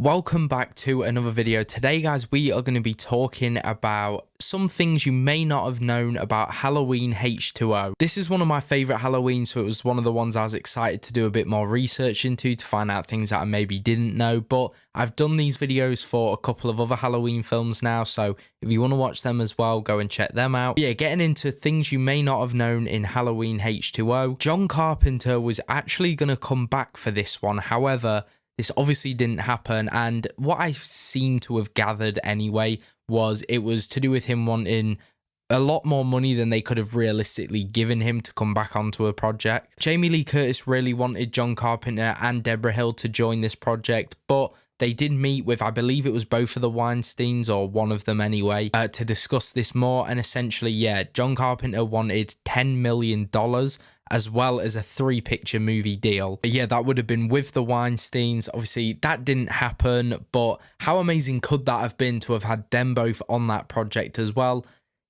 Welcome back to another video. Today, guys, we are going to be talking about some things you may not have known about Halloween H20. This is one of my favorite Halloweens, so it was one of the ones I was excited to do a bit more research into to find out things that I maybe didn't know. But I've done these videos for a couple of other Halloween films now, so if you want to watch them as well, go and check them out. Yeah, getting into things you may not have known in Halloween H20. John Carpenter was actually going to come back for this one. However, this obviously didn't happen, and what I seem to have gathered anyway was it was to do with him wanting a lot more money than they could have realistically given him to come back onto a project. Jamie Lee Curtis really wanted John Carpenter and Deborah Hill to join this project, but they did meet with, I believe it was both of the Weinsteins, or one of them anyway, to discuss this more. And essentially, yeah, John Carpenter wanted $10 million as well as a 3-picture movie deal. But yeah, that would have been with the Weinsteins. Obviously, that didn't happen, but how amazing could that have been to have had them both on that project as well?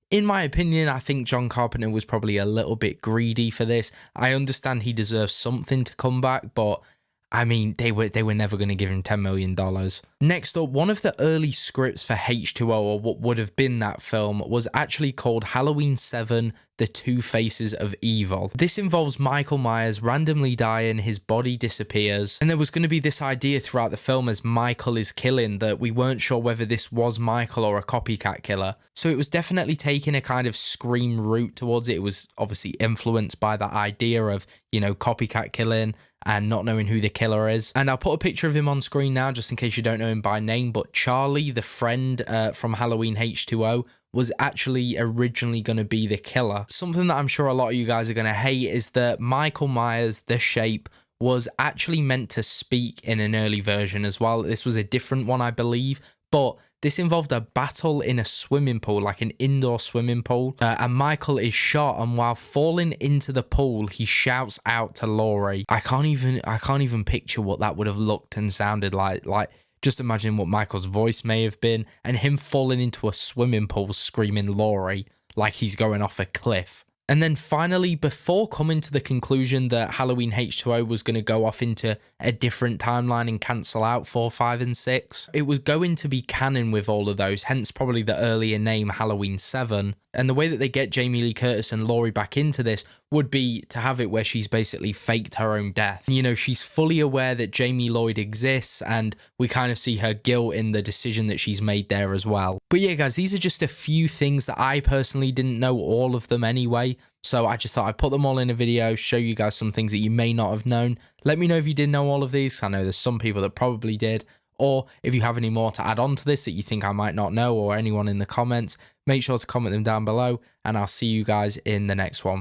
In my opinion, I think John Carpenter was probably a little bit greedy for this. I understand he deserves something to come back, but I mean, they were never going to give him $10 million. Next up, one of the early scripts for H20, or what would have been that film, was actually called Halloween 7, The Two Faces of Evil. This involves Michael Myers randomly dying, his body disappears, and there was going to be this idea throughout the film as Michael is killing that we weren't sure whether this was Michael or a copycat killer. So it was definitely taking a kind of Scream route towards it. It was obviously influenced by that idea of, you know, copycat killing and not knowing who the killer is. And I'll put a picture of him on screen now, just in case you don't know him by name, but Charlie, the friend from Halloween H20, was actually originally going to be the killer. Something that I'm sure a lot of you guys are going to hate is that Michael Myers, the Shape, was actually meant to speak in an early version as well. This was a different one, I believe, but this involved a battle in a swimming pool, like an indoor swimming pool, and Michael is shot, and while falling into the pool, he shouts out to Laurie. I can't even picture what that would have looked and sounded like. Like, just imagine what Michael's voice may have been, and him falling into a swimming pool screaming Laurie like he's going off a cliff. And then finally, before coming to the conclusion that Halloween H20 was going to go off into a different timeline and cancel out 4, 5, and 6, it was going to be canon with all of those, hence probably the earlier name Halloween 7. And the way that they get Jamie Lee Curtis and Laurie back into this would be to have it where she's basically faked her own death. You know, she's fully aware that Jamie Lloyd exists, and we kind of see her guilt in the decision that she's made there as well. But yeah, guys, these are just a few things that I personally didn't know all of them anyway. So I just thought I'd put them all in a video, show you guys some things that you may not have known. Let me know if you did know all of these. I know there's some people that probably did. Or if you have any more to add on to this that you think I might not know, or anyone in the comments, make sure to comment them down below, and I'll see you guys in the next one.